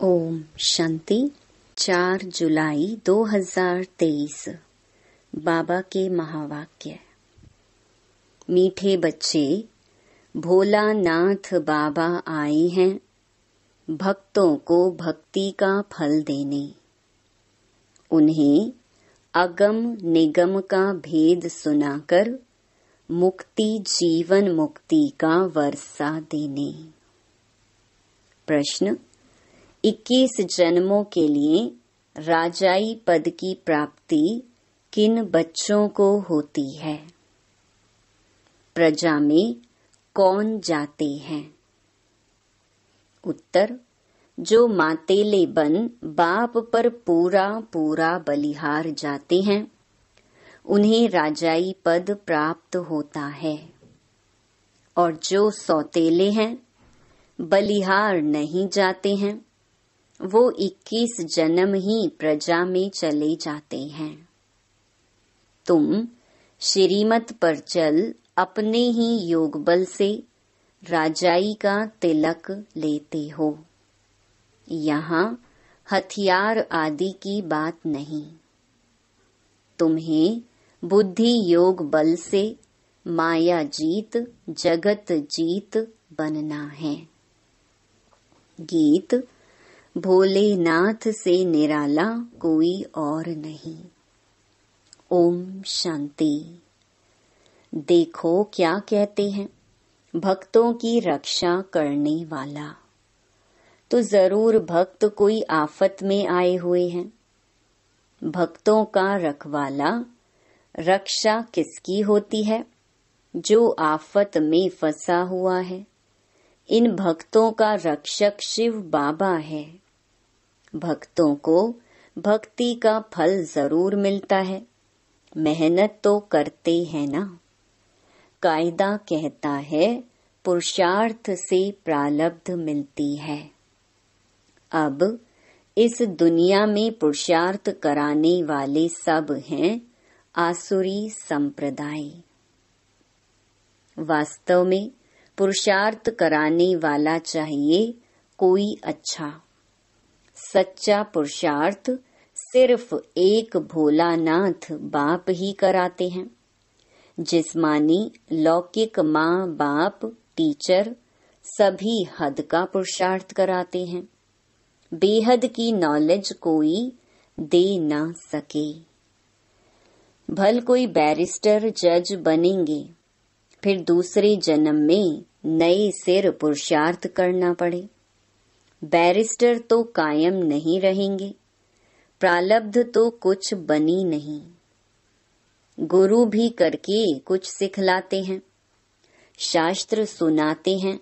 ओम शांति। 4 जुलाई 2023। बाबा के महावाक्य। मीठे बच्चे, भोलानाथ बाबा आए हैं भक्तों को भक्ति का फल देने। उन्हें अगम निगम का भेद सुनाकर मुक्ति जीवन मुक्ति का वर्षा देने। प्रश्न: 21 जन्मों के लिए राजाई पद की प्राप्ति किन बच्चों को होती है? प्रजा में कौन जाते हैं? उत्तर: जो मातेले बन बाप पर पूरा पूरा बलिहार जाते हैं उन्हें राजाई पद प्राप्त होता है, और जो सौतेले हैं बलिहार नहीं जाते हैं वो 21 जन्म ही प्रजा में चले जाते हैं। तुम श्रीमत पर चल अपने ही योग बल से राजाई का तिलक लेते हो। यहाँ हथियार आदि की बात नहीं। तुम्हें बुद्धि योग बल से माया जीत जगत जीत बनना है। गीत: भोलेनाथ से निराला कोई और नहीं। ओम शांति। देखो क्या कहते हैं, भक्तों की रक्षा करने वाला। तो जरूर भक्त कोई आफत में आए हुए हैं। भक्तों का रखवाला रक्षा किसकी होती है? जो आफत में फंसा हुआ है। इन भक्तों का रक्षक शिव बाबा है। भक्तों को भक्ति का फल जरूर मिलता है, मेहनत तो करते हैं ना। कायदा कहता है पुरुषार्थ से प्रारब्ध मिलती है। अब इस दुनिया में पुरुषार्थ कराने वाले सब हैं आसुरी संप्रदाय। वास्तव में पुरुषार्थ कराने वाला चाहिए कोई अच्छा। सच्चा पुरुषार्थ सिर्फ एक भोलानाथ बाप ही कराते हैं। जिस्मानी लौकिक माँ बाप टीचर सभी हद का पुरुषार्थ कराते हैं। बेहद की नॉलेज कोई दे ना सके। भल कोई बैरिस्टर जज बनेंगे, फिर दूसरे जन्म में नए सिर पुरुषार्थ करना पड़े। बैरिस्टर तो कायम नहीं रहेंगे, प्रारब्ध तो कुछ बनी नहीं। गुरु भी करके कुछ सिखलाते हैं, शास्त्र सुनाते हैं,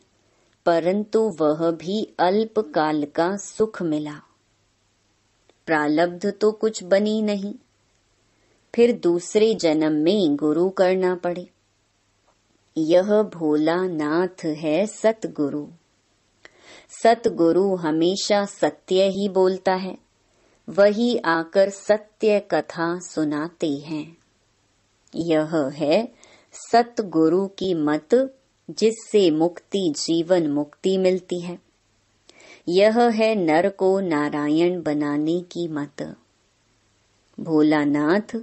परंतु वह भी अल्प काल का सुख मिला। प्रारब्ध तो कुछ बनी नहीं, फिर दूसरे जन्म में गुरु करना पड़े। यह भोलानाथ है सतगुरु। सतगुरु हमेशा सत्य ही बोलता है, वही आकर सत्य कथा सुनाते हैं। यह है सतगुरु की मत, जिससे मुक्ति जीवन मुक्ति मिलती है। यह है नर को नारायण बनाने की मत। भोलानाथ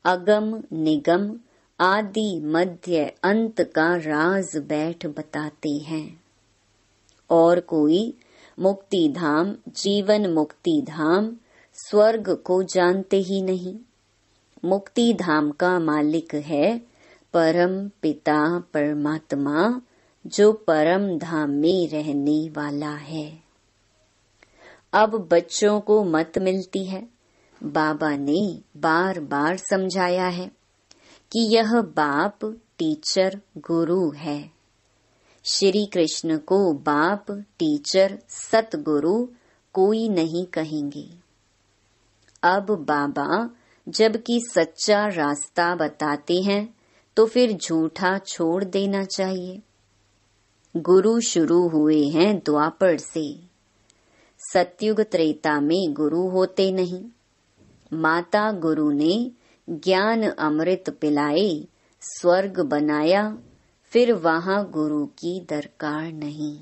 अगम निगम आदि मध्य अंत का राज बैठ बताते हैं। और कोई मुक्ति धाम जीवन मुक्ति धाम स्वर्ग को जानते ही नहीं। मुक्ति धाम का मालिक है परम पिता परमात्मा, जो परम धाम में रहने वाला है। अब बच्चों को मत मिलती है। बाबा ने बार बार समझाया है कि यह बाप टीचर गुरु है। श्री कृष्ण को बाप टीचर सतगुरु कोई नहीं कहेंगे। अब बाबा जबकि सच्चा रास्ता बताते हैं तो फिर झूठा छोड़ देना चाहिए। गुरु शुरू हुए हैं द्वापर से। सतयुग त्रेता में गुरु होते नहीं। माता गुरु ने ज्ञान अमृत पिलाए, स्वर्ग बनाया, फिर वहां गुरु की दरकार नहीं।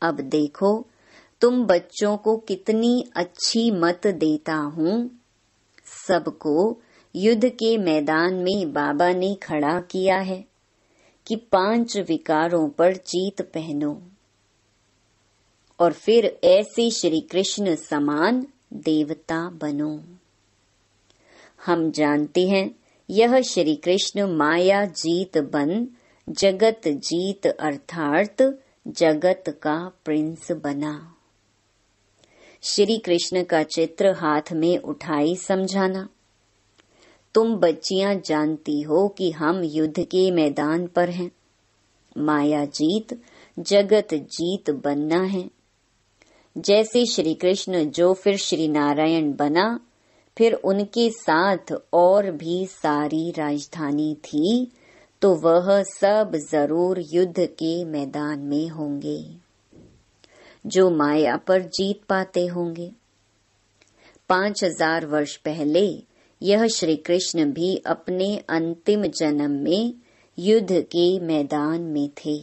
अब देखो तुम बच्चों को कितनी अच्छी मत देता हूँ। सबको युद्ध के मैदान में बाबा ने खड़ा किया है कि 5 विकारों पर जीत पहनो और फिर ऐसे श्री कृष्ण समान देवता बनो। हम जानते हैं यह श्री कृष्ण माया जीत बन जगत जीत अर्थात जगत का प्रिंस बना। श्री कृष्ण का चित्र हाथ में उठाई समझाना। तुम बच्चियां जानती हो कि हम युद्ध के मैदान पर हैं। माया जीत जगत जीत बनना है। जैसे श्री कृष्ण जो फिर श्री नारायण बना, फिर उनके साथ और भी सारी राजधानी थी, तो वह सब जरूर युद्ध के मैदान में होंगे जो माया पर जीत पाते होंगे। 5000 वर्ष पहले यह श्री कृष्ण भी अपने अंतिम जन्म में युद्ध के मैदान में थे।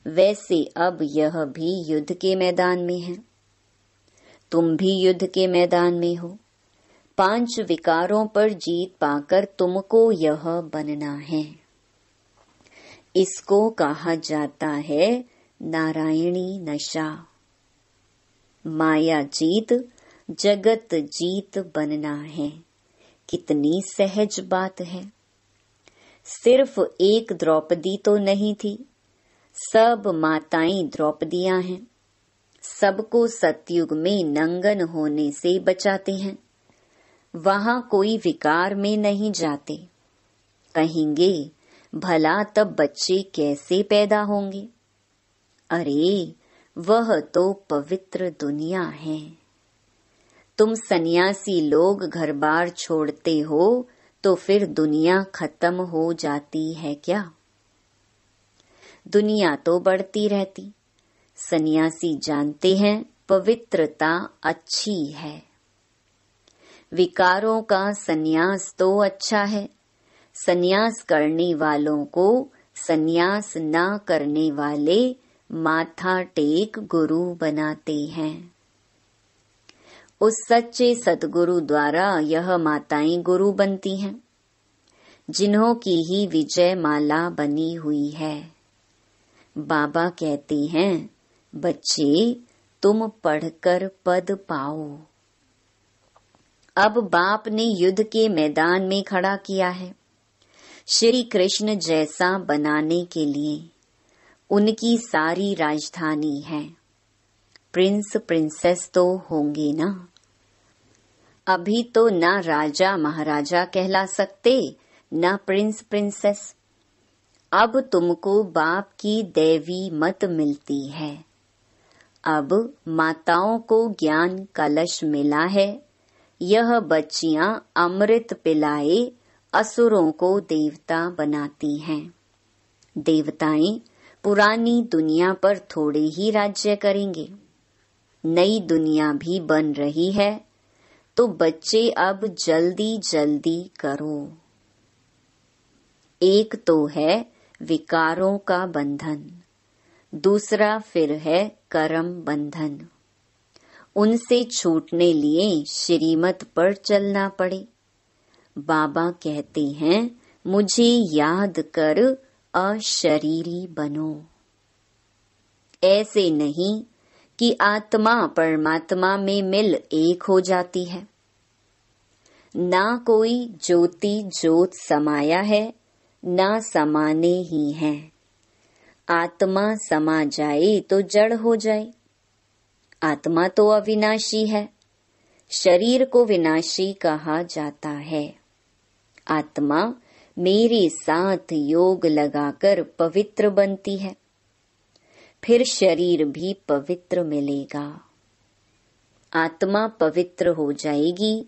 वैसे अब यह भी युद्ध के मैदान में है। तुम भी युद्ध के मैदान में हो। 5 विकारों पर जीत पाकर तुमको यह बनना है। इसको कहा जाता है नारायणी नशा। माया जीत जगत जीत बनना है। कितनी सहज बात है। सिर्फ एक द्रौपदी तो नहीं थी, सब माताएं द्रौपदियां हैं। सबको सतयुग में नंगन होने से बचाते हैं। वहां कोई विकार में नहीं जाते। कहेंगे भला तब बच्चे कैसे पैदा होंगे। अरे वह तो पवित्र दुनिया है। तुम सन्यासी लोग घर बार छोड़ते हो तो फिर दुनिया खत्म हो जाती है क्या? दुनिया तो बढ़ती रहती। सन्यासी जानते हैं पवित्रता अच्छी है। विकारों का सन्यास तो अच्छा है। सन्यास करने वालों को सन्यास ना करने वाले माथा टेक गुरु बनाते हैं। उस सच्चे सतगुरु द्वारा यह माताएं गुरु बनती हैं, जिन्हों की ही विजय माला बनी हुई है। बाबा कहते हैं बच्चे तुम पढ़कर पद पाओ। अब बाप ने युद्ध के मैदान में खड़ा किया है श्री कृष्ण जैसा बनाने के लिए। उनकी सारी राजधानी है। प्रिंस प्रिंसेस तो होंगे ना। अभी तो ना राजा महाराजा कहला सकते, ना प्रिंस प्रिंसेस। अब तुमको बाप की दैवी मत मिलती है। अब माताओं को ज्ञान कलश मिला है। यह बच्चियां अमृत पिलाए असुरों को देवता बनाती हैं। देवताएं पुरानी दुनिया पर थोड़े ही राज्य करेंगे। नई दुनिया भी बन रही है, तो बच्चे अब जल्दी जल्दी करो। एक तो है विकारों का बंधन, दूसरा फिर है कर्म बंधन। उनसे छूटने लिए श्रीमत पर चलना पड़े। बाबा कहते हैं मुझे याद कर अशरीरी बनो। ऐसे नहीं कि आत्मा परमात्मा में मिल एक हो जाती है। ना कोई ज्योति ज्योत समाया है, ना समाने ही है। आत्मा समा जाए तो जड़ हो जाए। आत्मा तो अविनाशी है। शरीर को विनाशी कहा जाता है। आत्मा मेरे साथ योग लगाकर पवित्र बनती है, फिर शरीर भी पवित्र मिलेगा। आत्मा पवित्र हो जाएगी,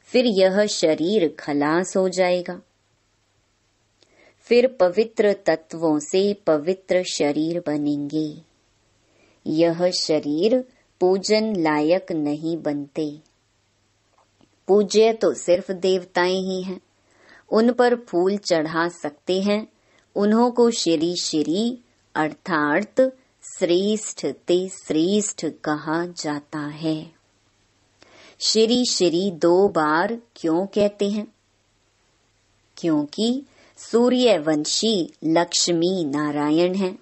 फिर यह शरीर खलास हो जाएगा। फिर पवित्र तत्वों से पवित्र शरीर बनेंगे। यह शरीर पूजन लायक नहीं बनते। पूज्य तो सिर्फ देवताएं ही हैं। उन पर फूल चढ़ा सकते हैं। उन्हों को श्री श्री अर्थात श्रेष्ठ ते श्रेष्ठ कहा जाता है। श्री श्री 2 बार क्यों कहते हैं? क्योंकि सूर्यवंशी लक्ष्मी नारायण हैं,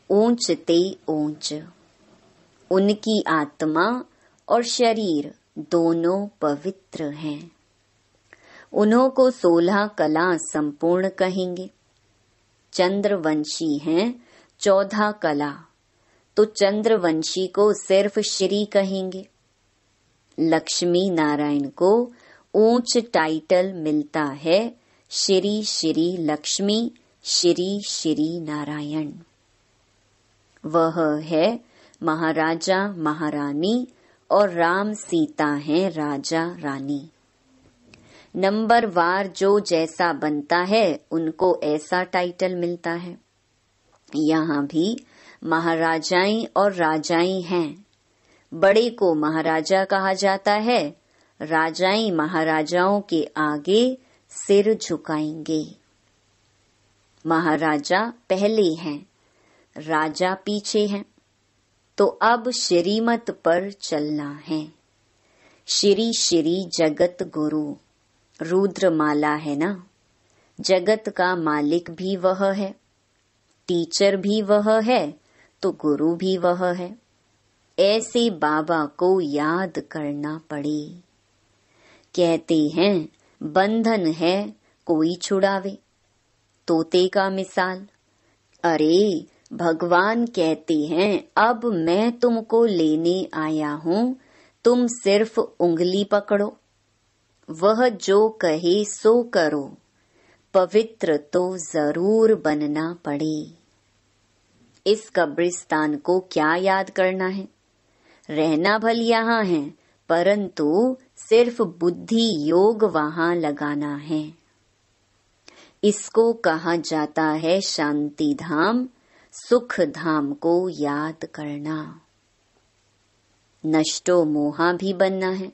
ऊंच ते ऊंच। उनकी आत्मा और शरीर दोनों पवित्र हैं। उन्हों को 16 कला संपूर्ण कहेंगे। चंद्रवंशी हैं 14 कला, तो चंद्रवंशी को सिर्फ श्री कहेंगे। लक्ष्मी नारायण को ऊंच टाइटल मिलता है, श्री श्री लक्ष्मी, श्री श्री नारायण। वह है महाराजा महारानी और राम सीता हैं राजा रानी। नंबर वार जो जैसा बनता है उनको ऐसा टाइटल मिलता है। यहाँ भी महाराजाएं और राजाएं हैं। बड़े को महाराजा कहा जाता है। राजाएं महाराजाओं के आगे सिर झुकाएंगे। महाराजा पहले हैं, राजा पीछे हैं। तो अब श्रीमत पर चलना है। श्री श्री जगत गुरु, रुद्रमाला है ना। जगत का मालिक भी वह है, टीचर भी वह है, तो गुरु भी वह है। ऐसे बाबा को याद करना पड़े। कहते हैं बंधन है कोई छुड़ावे, तोते का मिसाल। अरे भगवान कहते हैं अब मैं तुमको लेने आया हूँ, तुम सिर्फ उंगली पकड़ो, वह जो कहे सो करो, पवित्र तो जरूर बनना पड़े। इस कब्रिस्तान को क्या याद करना है? रहना भल यहाँ है, परंतु सिर्फ बुद्धि योग वहाँ लगाना है। इसको कहा जाता है शांति धाम, सुख धाम को याद करना। नष्टो मोहा भी बनना है।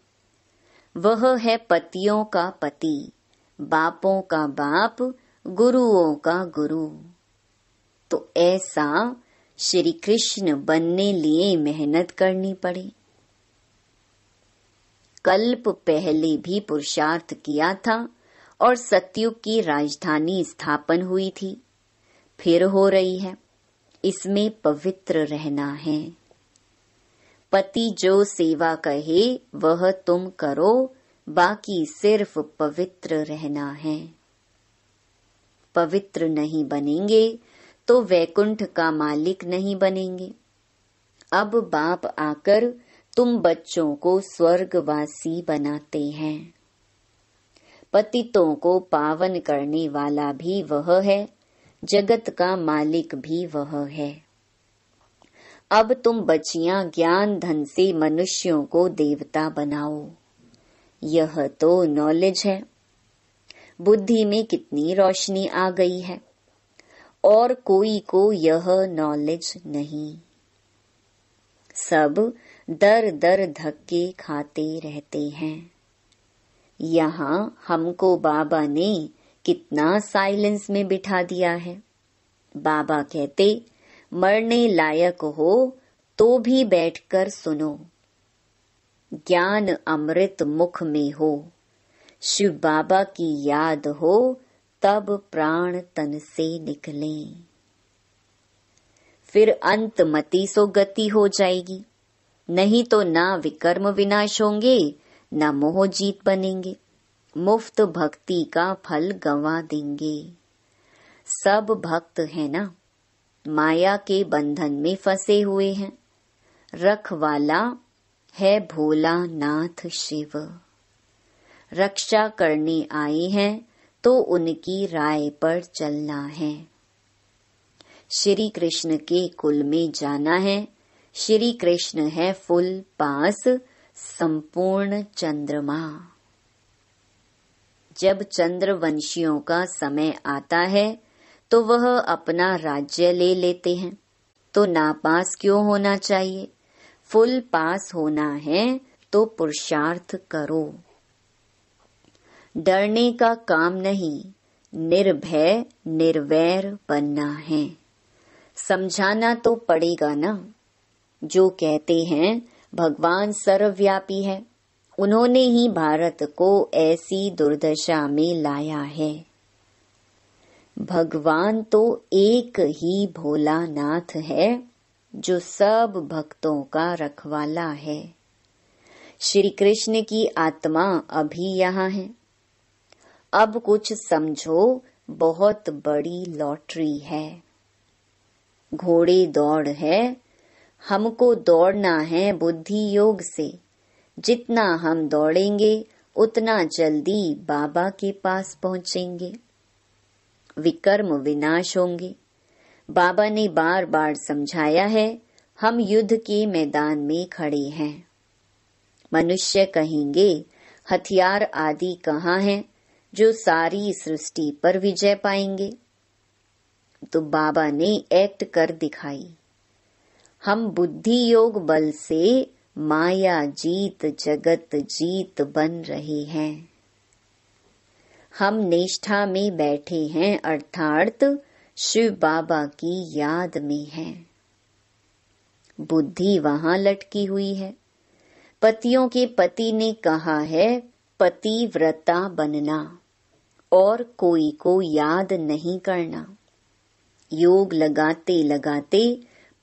वह है पतियों का पति, बापों का बाप, गुरुओं का गुरु। तो ऐसा श्री कृष्ण बनने लिए मेहनत करनी पड़ी। कल्प पहले भी पुरुषार्थ किया था और सतयुग की राजधानी स्थापन हुई थी, फिर हो रही है। इसमें पवित्र रहना है। पति जो सेवा कहे वह तुम करो, बाकी सिर्फ पवित्र रहना है। पवित्र नहीं बनेंगे तो वैकुंठ का मालिक नहीं बनेंगे। अब बाप आकर तुम बच्चों को स्वर्गवासी बनाते हैं। पतितों को पावन करने वाला भी वह है, जगत का मालिक भी वह है। अब तुम बच्चियां ज्ञान धन से मनुष्यों को देवता बनाओ। यह तो नॉलेज है। बुद्धि में कितनी रोशनी आ गई है, और कोई को यह नॉलेज नहीं। सब दर दर धक्के खाते रहते हैं। यहाँ हमको बाबा ने कितना साइलेंस में बिठा दिया है। बाबा कहते मरने लायक हो तो भी बैठकर सुनो, ज्ञान अमृत मुख में हो, शिव बाबा की याद हो तब प्राण तन से निकले। फिर अंतमति सो गति हो जाएगी। नहीं तो ना विकर्म विनाश होंगे, ना मोह जीत बनेंगे। मुफ्त भक्ति का फल गंवा देंगे। सब भक्त है ना, माया के बंधन में फंसे हुए हैं। रखवाला है भोला नाथ शिव। रक्षा करने आए हैं तो उनकी राय पर चलना है। श्री कृष्ण के कुल में जाना है। श्री कृष्ण है फुल पास संपूर्ण चंद्रमा। जब चंद्रवंशियों का समय आता है तो वह अपना राज्य ले लेते हैं, तो नापास क्यों होना चाहिए? फुल पास होना है तो पुरुषार्थ करो। डरने का काम नहीं, निर्भय निर्वैर बनना है। समझाना तो पड़ेगा ना। जो कहते हैं भगवान सर्वव्यापी है, उन्होंने ही भारत को ऐसी दुर्दशा में लाया है। भगवान तो एक ही भोलानाथ है, जो सब भक्तों का रखवाला है। श्री कृष्ण की आत्मा अभी यहाँ है। अब कुछ समझो, बहुत बड़ी लॉटरी है। घोड़े दौड़ है, हमको दौड़ना है बुद्धि योग से। जितना हम दौड़ेंगे उतना जल्दी बाबा के पास पहुंचेंगे। विकर्म विनाश होंगे। बाबा ने बार बार समझाया है, हम युद्ध के मैदान में खड़े हैं। मनुष्य कहेंगे हथियार आदि कहाँ हैं जो सारी सृष्टि पर विजय पाएंगे। तो बाबा ने एक्ट कर दिखाई। हम बुद्धि योग बल से माया जीत जगत जीत बन रहे हैं। हम निष्ठा में बैठे हैं, अर्थात शिव बाबा की याद में हैं। बुद्धि वहां लटकी हुई है। पतियों के पति ने कहा है पतिव्रता बनना और कोई को याद नहीं करना। योग लगाते लगाते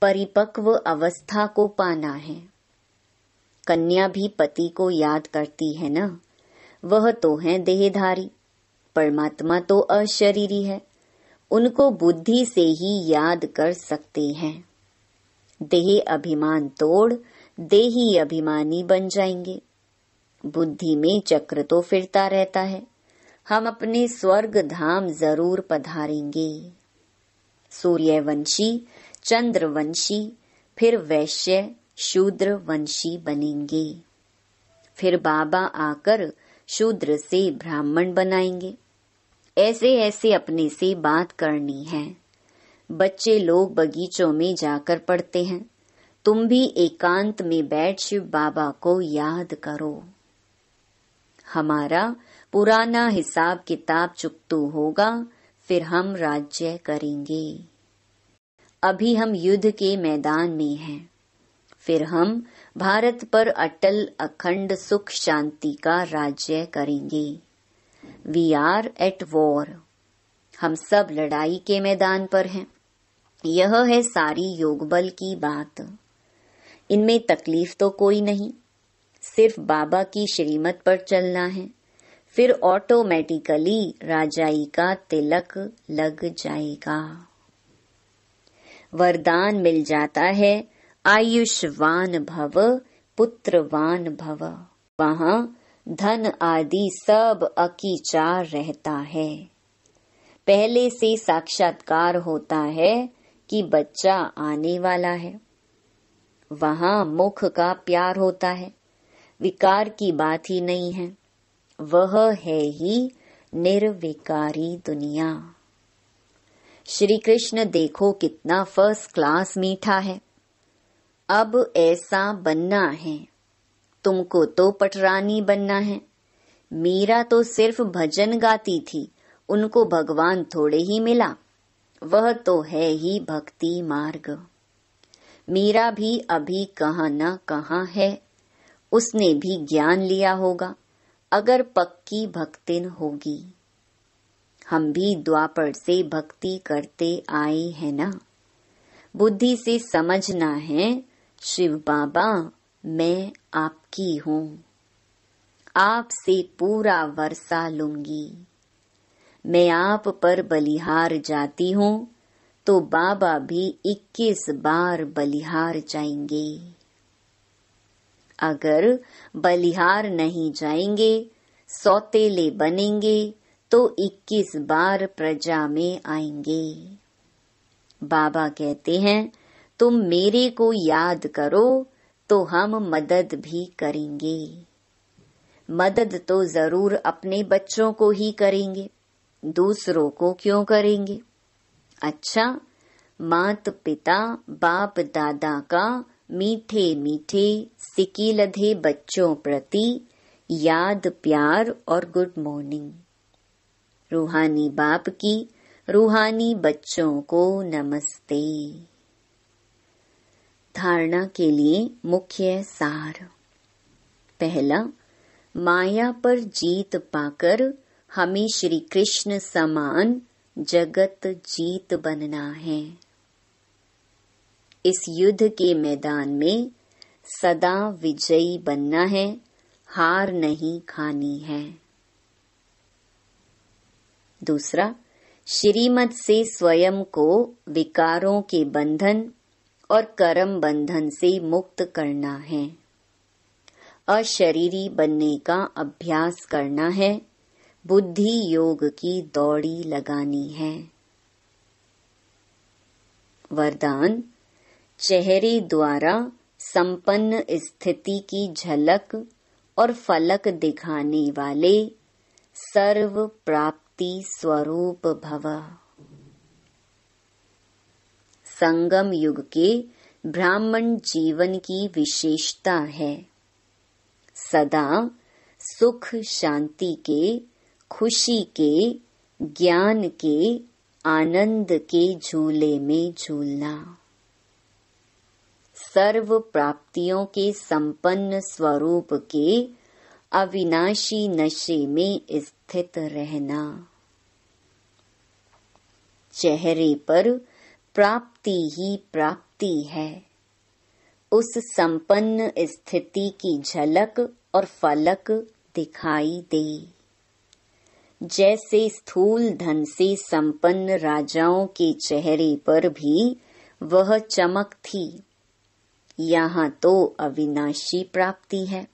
परिपक्व अवस्था को पाना है। कन्या भी पति को याद करती है ना, वह तो है देहधारी। परमात्मा तो अशरीरी है, उनको बुद्धि से ही याद कर सकते हैं। देह अभिमान तोड़ देही अभिमानी बन जाएंगे। बुद्धि में चक्र तो फिरता रहता है। हम अपने स्वर्ग धाम जरूर पधारेंगे। सूर्यवंशी, चंद्रवंशी, फिर वैश्य शूद्र वंशी बनेंगे। फिर बाबा आकर शूद्र से ब्राह्मण बनाएंगे। ऐसे ऐसे अपने से बात करनी है। बच्चे लोग बगीचों में जाकर पढ़ते हैं, तुम भी एकांत में बैठ शिव बाबा को याद करो। हमारा पुराना हिसाब किताब चुकतू होगा, फिर हम राज्य करेंगे। अभी हम युद्ध के मैदान में हैं, फिर हम भारत पर अटल अखंड सुख शांति का राज्य करेंगे। We are at war. हम सब लड़ाई के मैदान पर हैं। यह है सारी योग बल की बात। इनमें तकलीफ तो कोई नहीं, सिर्फ बाबा की श्रीमत पर चलना है। फिर ऑटोमेटिकली राजाई का तिलक लग जाएगा। वरदान मिल जाता है, आयुष्वान भव पुत्रवान भव। वहाँ धन आदि सब अकीचार रहता है। पहले से साक्षात्कार होता है कि बच्चा आने वाला है। वहाँ मुख का प्यार होता है, विकार की बात ही नहीं है। वह है ही निर्विकारी दुनिया। श्री कृष्ण देखो कितना फर्स्ट क्लास मीठा है। अब ऐसा बनना है। तुमको तो पटरानी बनना है। मीरा तो सिर्फ भजन गाती थी, उनको भगवान थोड़े ही मिला। वह तो है ही भक्ति मार्ग। मीरा भी अभी कहाँ न कहाँ है। उसने भी ज्ञान लिया होगा, अगर पक्की भक्तिन होगी। हम भी द्वापर से भक्ति करते आए हैं ना। बुद्धि से समझना है, शिव बाबा मैं आपकी हूँ, आपसे पूरा वर्षा लूंगी। मैं आप पर बलिहार जाती हूँ तो बाबा भी 21 बार बलिहार जाएंगे। अगर बलिहार नहीं जाएंगे, सौतेले बनेंगे तो 21 बार प्रजा में आएंगे। बाबा कहते हैं तुम मेरे को याद करो तो हम मदद भी करेंगे। मदद तो जरूर अपने बच्चों को ही करेंगे, दूसरों को क्यों करेंगे। अच्छा, मात पिता बाप दादा का मीठे मीठे सिकीलधे बच्चों प्रति याद प्यार और गुड मॉर्निंग। रूहानी बाप की रूहानी बच्चों को नमस्ते। धारणा के लिए मुख्य सार। पहला, माया पर जीत पाकर हमें श्री कृष्ण समान जगत जीत बनना है। इस युद्ध के मैदान में सदा विजयी बनना है, हार नहीं खानी है। दूसरा, श्रीमत से स्वयं को विकारों के बंधन और कर्म बंधन से मुक्त करना है। अशरीरी बनने का अभ्यास करना है, बुद्धि योग की दौड़ी लगानी है। वरदान, चेहरे द्वारा संपन्न स्थिति की झलक और फलक दिखाने वाले सर्व प्राप्ति स्वरूप भव। संगम युग के ब्राह्मण जीवन की विशेषता है सदा सुख शांति के, खुशी के, ज्ञान के, आनंद के झूले में झूलना। सर्व प्राप्तियों के संपन्न स्वरूप के अविनाशी नशे में स्थित रहना। चेहरे पर प्राप्ति ही प्राप्ति है। उस संपन्न स्थिति की झलक और फलक दिखाई दे। जैसे स्थूल धन से संपन्न राजाओं के चेहरे पर भी वह चमक थी, यहाँ तो अविनाशी प्राप्ति है,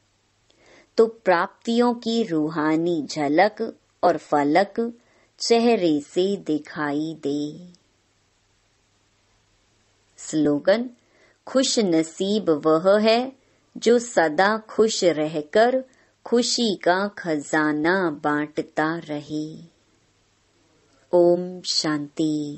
तो प्राप्तियों की रूहानी झलक और फलक चेहरे से दिखाई दे। स्लोगन, खुश नसीब वह है जो सदा खुश रहकर खुशी का खजाना बांटता रहे। ओम शांति।